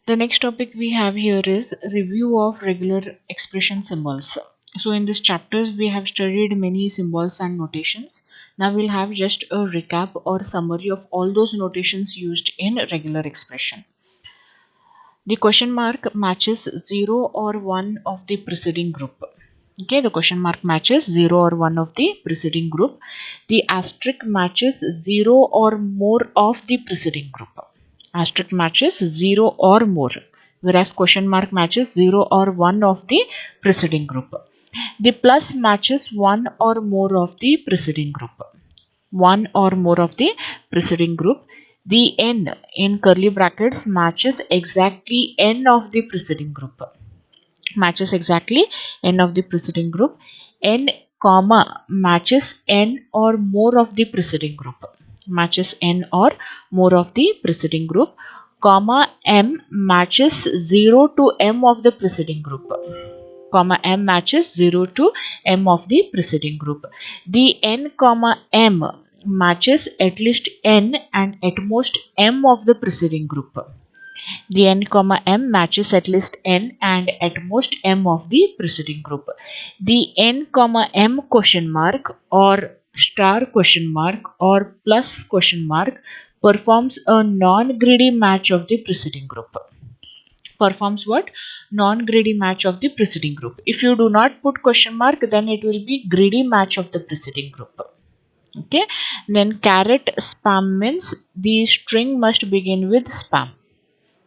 The next topic we have here is review of regular expression symbols. So in this chapters we have studied many symbols and notations. Now we'll have just a recap or summary of all those notations used in regular expression. The question mark matches 0 or 1 of the preceding group. Okay, the question mark matches 0 or 1 of the preceding group. The asterisk matches 0 or more of the preceding group. Asterisk matches 0 or more, whereas question mark matches 0 or 1 of the preceding group. The plus matches 1 or more of the preceding group. 1 or more of the preceding group. The n in curly brackets matches exactly n of the preceding group. Matches exactly n of the preceding group. N comma matches n or more of the preceding group. Matches n or more of the preceding group. Comma m matches 0 to m of the preceding group. Comma m matches 0 to m of the preceding group. The n comma m matches at least n and at most m of the preceding group. The n comma m matches at least n and at most m of the preceding group. The n comma m question mark or star question mark or plus question mark performs a non-greedy match of the preceding group. Performs what? Non-greedy match of the preceding group. If you do not put question mark, then it will be greedy match of the preceding group. Okay, then caret spam means the string must begin with spam.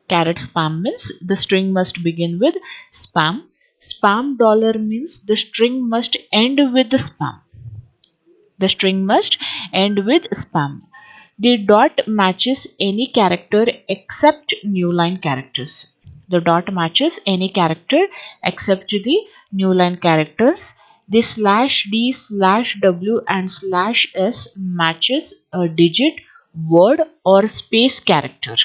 Caret spam means the string must begin with spam. Spam dollar means the string must end with the spam. The string must end with spam. The dot matches any character except new line characters. The dot matches any character except the new line characters. The slash d, slash w and slash s matches a digit, word or space character.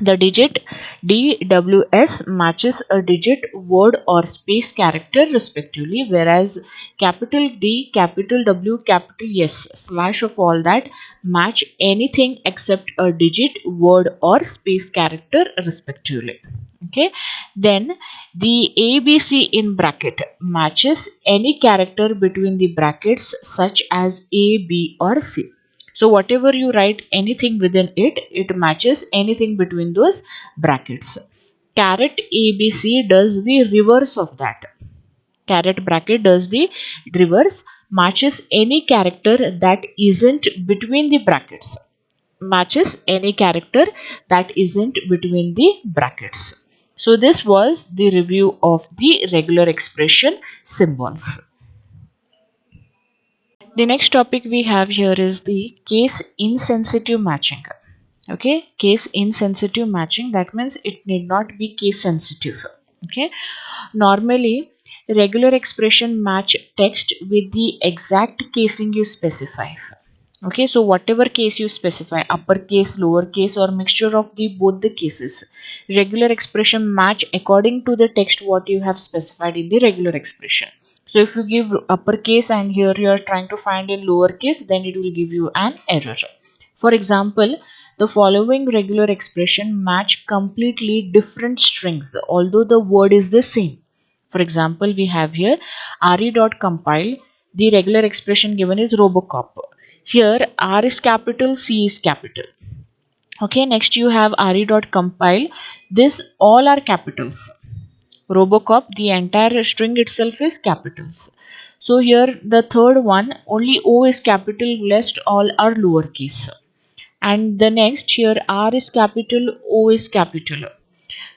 The digit DWS matches a digit, word or space character respectively, whereas capital D, capital W, capital S, slash of all that match anything except a digit, word or space character respectively. Okay, then the ABC in bracket matches any character between the brackets such as A, B or C. So whatever you write anything within it, it matches anything between those brackets. Caret ABC does the reverse of that. Caret bracket does the reverse, matches any character that isn't between the brackets. Matches any character that isn't between the brackets. So this was the review of the regular expression symbols. The next topic we have here is the case insensitive matching. Okay, case insensitive matching, that means it need not be case sensitive. Okay, normally regular expression match text with the exact casing you specify. Okay, so whatever case you specify, uppercase, lowercase or mixture of the both the cases, regular expression match according to the text what you have specified in the regular expression. So if you give uppercase and here you are trying to find in lowercase, then it will give you an error. For example, the following regular expression match completely different strings although the word is the same. For example, we have here re.compile. The regular expression given is Robocop. Here R is capital, C is capital. Okay, next you have re.compile. This all are capitals. Robocop, the entire string itself is capitals. So here the third one, only O is capital, rest all are lowercase. And the next here R is capital, O is capital.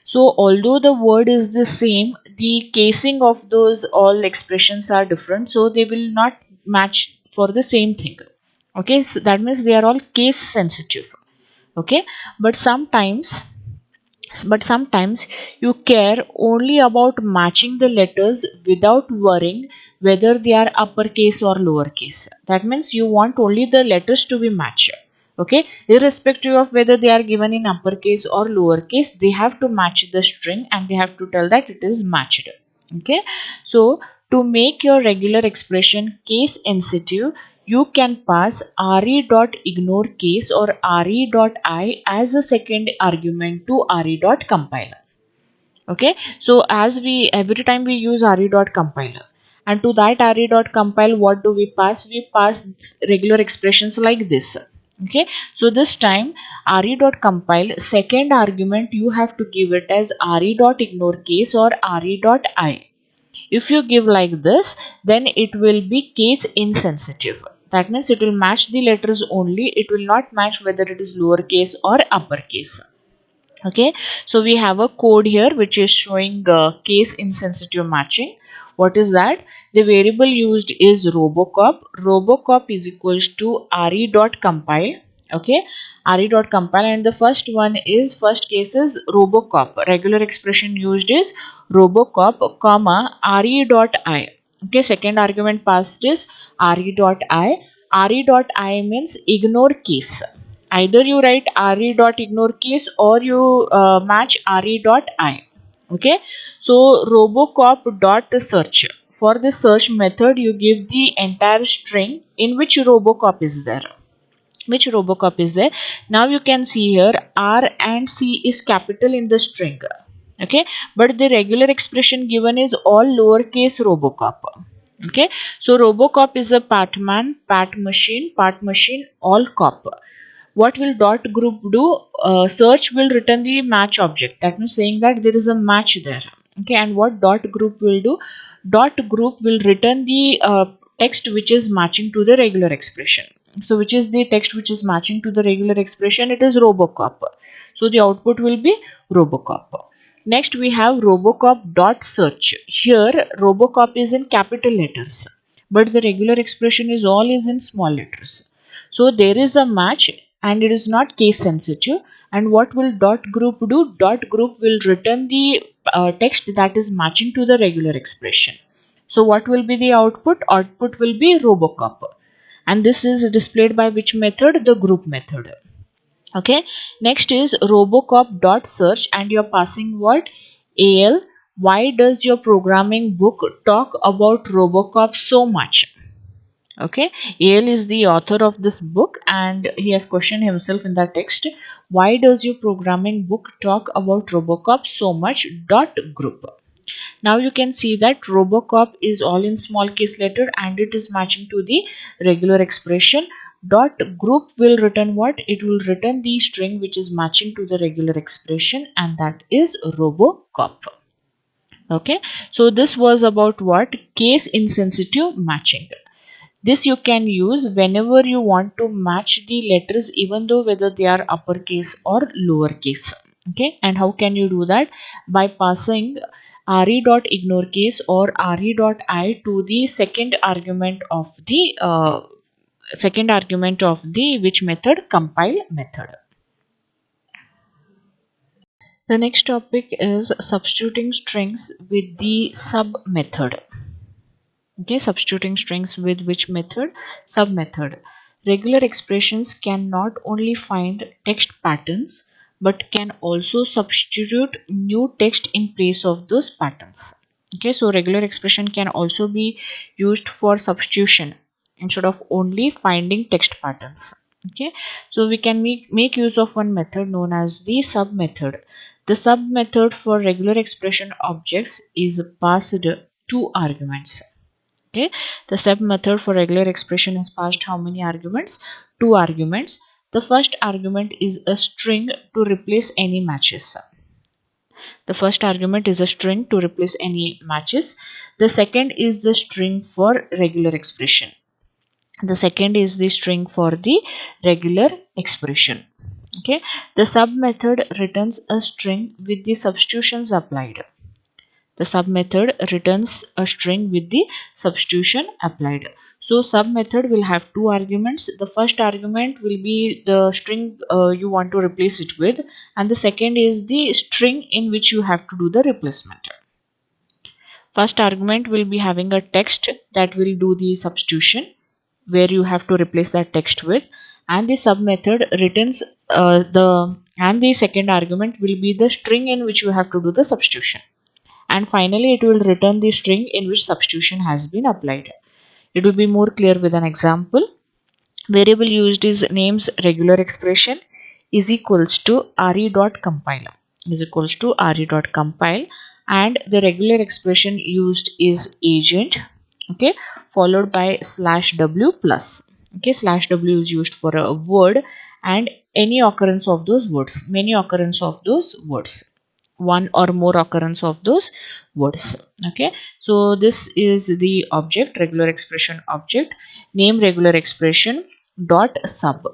So although the word is the same, the casing of those all expressions are different, so they will not match for the same thing. Okay, so that means they are all case sensitive. Okay, but sometimes you care only about matching the letters without worrying whether they are uppercase or lowercase. That means you want only the letters to be matched. Okay, irrespective of whether they are given in uppercase or lowercase, they have to match the string and they have to tell that it is matched. Okay, so to make your regular expression case sensitive, you can pass re.ignore case or re.I as a second argument to re.compiler. Okay, so as we every time we use re.compiler, and to that re.compile, what do we pass? We pass regular expressions like this. Okay, so this time re.compile second argument you have to give it as re.ignore case or re.I. If you give like this, then it will be case insensitive. That means it will match the letters only, it will not match whether it is lowercase or uppercase. Okay, so we have a code here which is showing case insensitive matching. What is that? The variable used is robocop. Robocop is equals to re.compile. Okay, re.compile, and the first case is robocop. Regular expression used is robocop comma re.I. Okay, second argument passed is re.I. re.I means ignore case. Either you write re.ignore case or you match re.I. Okay, so robocop dot search, for the search method you give the entire string in which robocop is there. Now you can see here R and C is capital in the string. Okay, but the regular expression given is all lowercase robocop. Okay, so robocop is a patman, part machine, all cop. What will dot group do? Search will return the match object, that means saying that there is a match there. Okay, and what dot group will do? Dot group will return the text which is matching to the regular expression. So which is the text which is matching to the regular expression? It is robocop. So the output will be robocop. Next we have robocop dot search. Here robocop is in capital letters, but the regular expression is in small letters. So there is a match and it is not case sensitive. And what will dot group do? Dot group will return the text that is matching to the regular expression. So what will be the output? Output will be robocop. And this is displayed by which method? The group method. Okay, next is robocop dot search, and you're passing what? Al. Why does your programming book talk about robocop so much? Okay, Al is the author of this book and he has questioned himself in the text. Why does your programming book talk about robocop so much? Dot group. Now you can see that robocop is all in small case letter and it is matching to the regular expression. Dot group will return what? It will return the string which is matching to the regular expression, and that is robocop. Okay, so this was about what? Case insensitive matching. This you can use whenever you want to match the letters even though whether they are uppercase or lowercase. Okay, and how can you do that? By passing re.ignore case or re.I to the second argument of the which method? Compile method. The next topic is substituting strings with the sub method. Okay, substituting strings with which method? Sub method. Regular expressions can not only find text patterns but can also substitute new text in place of those patterns. Okay, so regular expression can also be used for substitution instead of only finding text patterns. Okay, so we can make use of one method known as the sub method. The sub method for regular expression objects is passed two arguments. Okay, the sub method for regular expression is passed how many arguments? Two arguments. The first argument is a string to replace any matches. The first argument is a string to replace any matches. The second is the string for regular expression. The second is the string for the regular expression. Okay, the sub method returns a string with the substitutions applied. The sub method returns a string with the substitution applied. So sub method will have two arguments. The first argument will be the string you want to replace it with, and the second is the string in which you have to do the replacement. First argument will be having a text that will do the substitution where you have to replace that text with, and the sub method returns the second argument will be the string in which you have to do the substitution, and finally it will return the string in which substitution has been applied. It will be more clear with an example. Variable used is names regular expression is equals to re dot compile is equals to re dot compile, and the regular expression used is agent, okay, followed by slash w plus. Okay, slash w is used for a word and any occurrence of those words, many occurrence of those words, one or more occurrence of those words. Okay, so this is the object, regular expression object, name regular expression dot sub.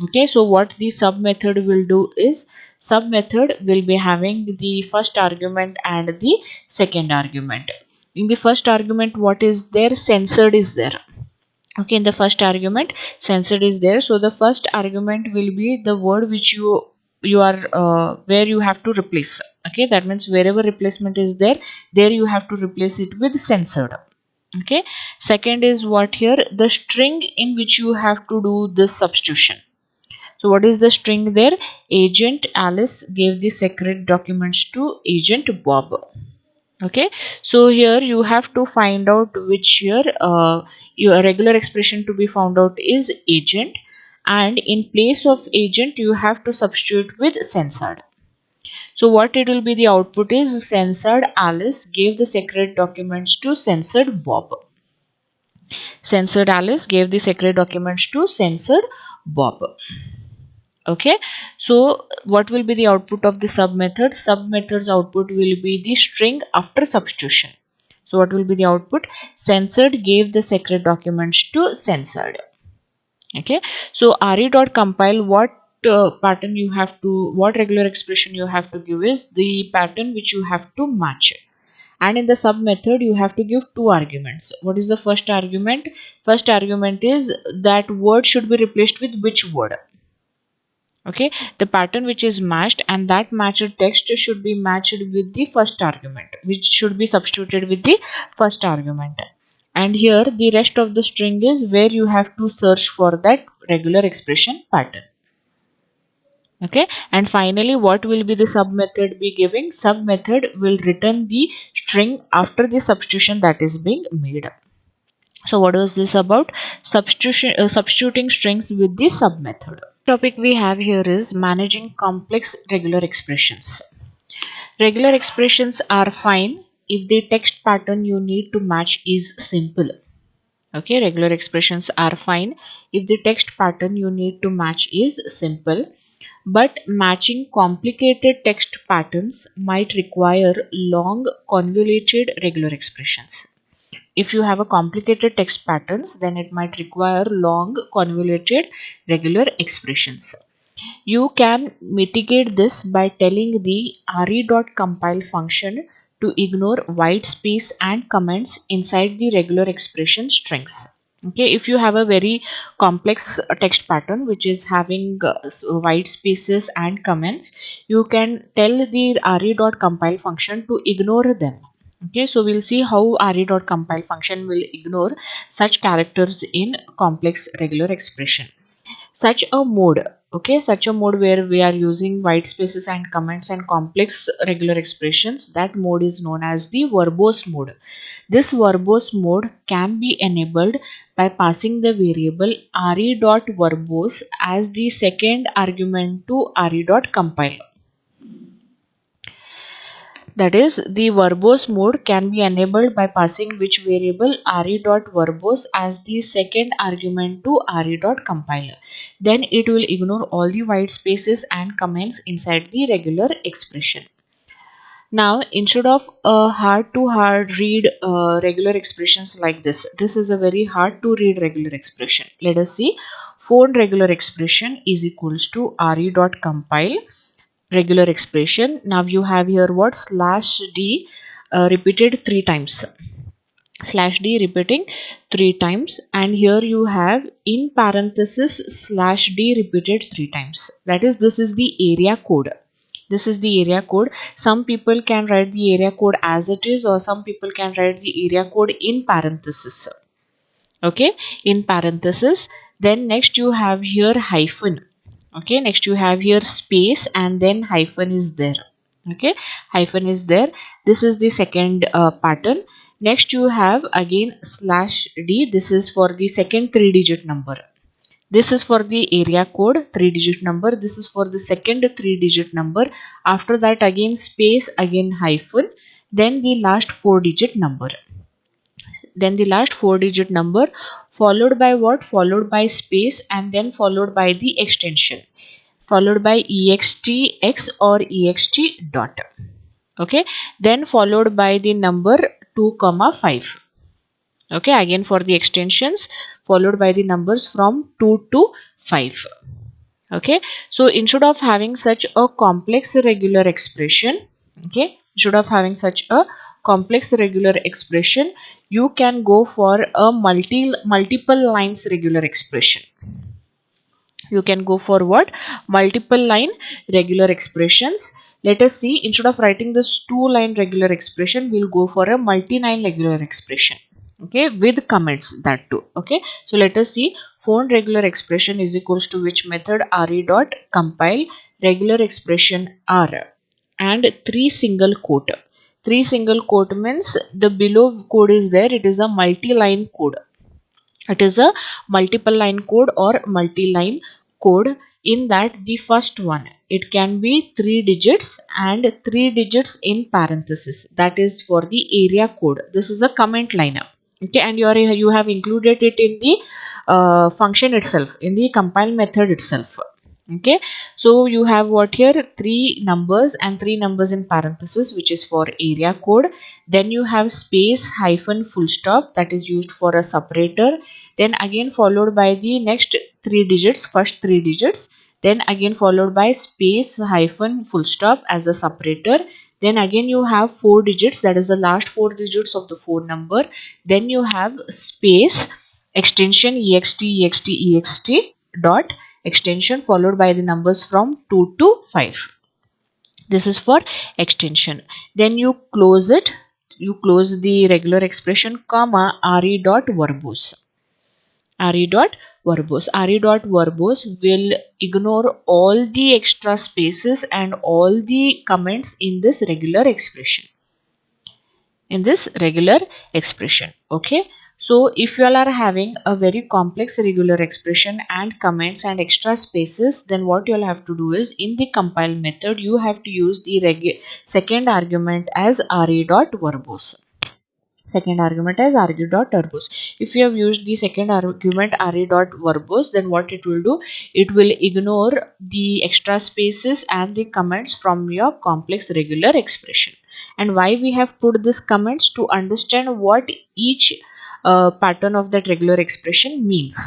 Okay, so what the sub method will do is, sub method will be having the first argument and the second argument. In the first argument, what is there? Censored is there. Okay, in the first argument, censored is there. So the first argument will be the word which you are where you have to replace. Okay, that means wherever replacement is there, there you have to replace it with censored. Okay, second is what here, the string in which you have to do this substitution. So what is the string there? Agent Alice gave the secret documents to agent Bob. Okay, so here you have to find out which here your regular expression to be found out is agent, and in place of agent you have to substitute with censored. So what it will be, the output is censored Alice gave the secret documents to censored Bob. Censored Alice gave the secret documents to censored Bob. Okay, so what will be the output of the sub method? Sub method's output will be the string after substitution. So what will be the output? Censored gave the secret documents to censored. Okay, so re dot compile, what pattern you have to, what regular expression you have to give is the pattern which you have to match. And in the sub method you have to give two arguments. What is the first argument? First argument is that word should be replaced with which word. Okay, the pattern which is matched, and that matched text should be matched with the first argument, which should be substituted with the first argument. And here the rest of the string is where you have to search for that regular expression pattern. Okay, and finally what will be the sub method be giving? Sub method will return the string after the substitution that is being made. So what was this about? Substituting strings with the sub method. Topic we have here is managing complex regular expressions. Regular expressions are fine if the text pattern you need to match is simple. Okay, regular expressions are fine if the text pattern you need to match is simple, but matching complicated text patterns might require long convoluted regular expressions. If you have a complicated text patterns, then it might require long convoluted regular expressions. You can mitigate this by telling the re.compile function to ignore white space and comments inside the regular expression strings. Okay, if you have a very complex text pattern which is having white spaces and comments, you can tell the re.compile function to ignore them. Okay, so we'll see how re.compile function will ignore such characters in complex regular expression. Such a mode, okay, such a mode where we are using white spaces and comments and complex regular expressions, that mode is known as the verbose mode. This verbose mode can be enabled by passing the variable re.verbose as the second argument to re.compile. That is, the verbose mode can be enabled by passing which variable re.verbose as the second argument to re.compile. Then it will ignore all the white spaces and comments inside the regular expression. Now, instead of a hard to hard read regular expressions like this is a very hard to read regular expression. Let us see. Phone regular expression is equals to re.compile regular expression. Now you have here what? Slash d repeated 3 times. Slash d repeating 3 times, and here you have in parenthesis slash d repeated 3 times. That is, this is the area code. This is the area code. Some people can write the area code as it is, or some people can write the area code in parenthesis. Okay, in parenthesis. Then next you have here hyphen. Okay, next you have here space and then hyphen is there. Okay, hyphen is there. This is the second pattern. Next you have again slash D. This is for the second 3-digit number. This is for the area code 3-digit number. This is for the second 3-digit number. After that again space, again hyphen, then the last 4-digit number. Then the last 4-digit number followed by what? Followed by space and then followed by the extension. Followed by EXTX or EXT dot. Okay. Then followed by the number 2, 5. Okay, again for the extensions, followed by the numbers from 2 to 5. Okay, so instead of having such a complex regular expression, okay, instead of having such a complex regular expression, you can go for a multiple lines regular expression. You can go for what? Multiple line regular expressions. Let us see, instead of writing this 2-line regular expression, we'll go for a multi-line regular expression, okay, with comments, that too. Okay, so let us see, phone regular expression is equals to which method? Re dot compile regular expression R and 3 single quote. 3 single quote means the below code is there, it is a multi-line code. It is a multiple line code or multi-line code. In that, the first one, it can be 3 digits and 3 digits in parenthesis. That is for the area code. This is a comment line. Okay, and you have included it in the function itself, in the compile method itself. Okay, so you have what here? 3 numbers and 3 numbers in parenthesis, which is for area code. Then you have space hyphen full stop, that is used for a separator. Then again followed by the next 3 digits, first 3 digits. Then again followed by space hyphen full stop as a separator. Then again you have 4 digits, that is the last 4 digits of the phone number. Then you have space extension ext dot extension followed by the numbers from 2 to 5. This is for extension. Then you close it, you close the regular expression, comma re dot verbose. Re dot verbose. Re dot verbose will ignore all the extra spaces and all the comments in this regular expression. In this regular expression. Okay, so if you all are having a very complex regular expression and comments and extra spaces, then what you all have to do is, in the compile method, you have to use the second argument as re dot verbose. Second argument as re dot verbose. If you have used the second argument re dot verbose, then what it will do? It will ignore the extra spaces and the comments from your complex regular expression. And why we have put this comments? To understand what each pattern of that regular expression means.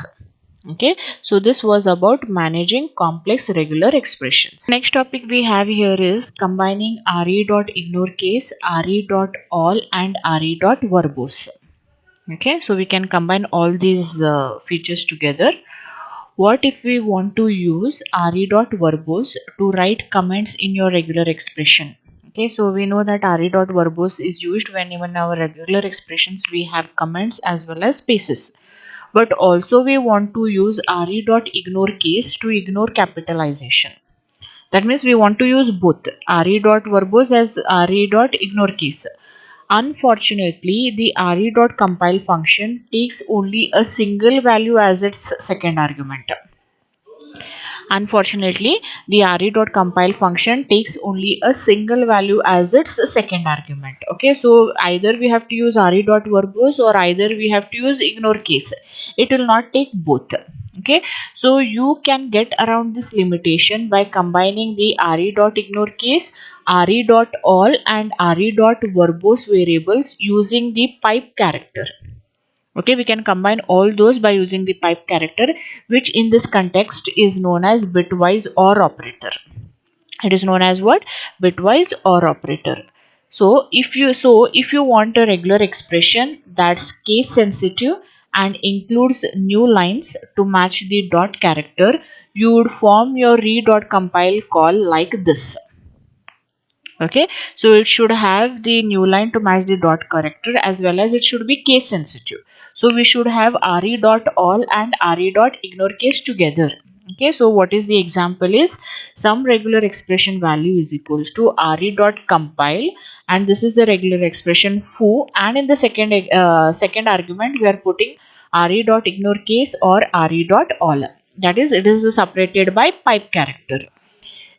Okay, so this was about managing complex regular expressions. Next topic we have here is combining re dot ignore case, re dot all and re dot verbose. Okay, so we can combine all these features together. What if we want to use re dot verbose to write comments in your regular expression? Okay, so we know that re dot verbose is used when even our regular expressions we have comments as well as spaces. But also we want to use re dot ignore case to ignore capitalization. That means we want to use both re dot verbose as re dot ignore case. Unfortunately, the re dot compile function takes only a single value as its second argument. Unfortunately, the re dot compile function takes only a single value as its second argument. Okay, so either we have to use re dot verbose or either we have to use ignore case. It will not take both. Okay, so you can get around this limitation by combining the re dot ignore case, re dot all and re dot verbose variables using the pipe character. Okay, we can combine all those by using the pipe character, which in this context is known as bitwise OR operator. It is known as what? Bitwise OR operator. So if you want a regular expression that's case sensitive and includes new lines to match the dot character, you would form your re dot compile call like this. Okay, so it should have the new line to match the dot character as well as it should be case sensitive. So we should have re dot all and re dot ignore case together. Okay, so what is the example is some regular expression value is equals to re dot compile, and this is the regular expression foo, and in the second argument we are putting re dot ignore case or re dot all. That is, it is separated by pipe character.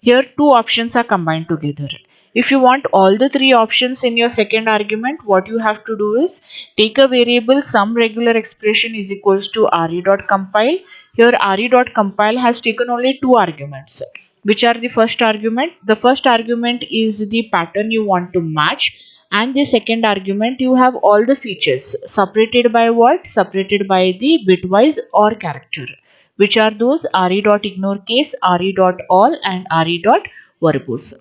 Here two options are combined together. If you want all the three options in your second argument, what you have to do is take a variable some regular expression is equals to re.compile. Here re.compile has taken only two arguments. Which are the first argument? The first argument is the pattern you want to match, and the second argument you have all the features separated by what? Separated by the bitwise or character. Which are those? re.ignore case, re.all, and re.verbose.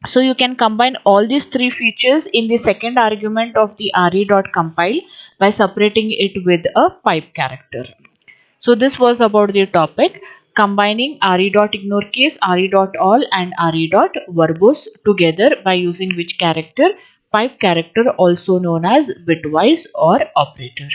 So you can combine all these three features in the second argument of the re.compile by separating it with a pipe character. So this was about the topic combining re.ignore case, re.all, and re.verbose together by using which character? Pipe character, also known as bitwise or operator.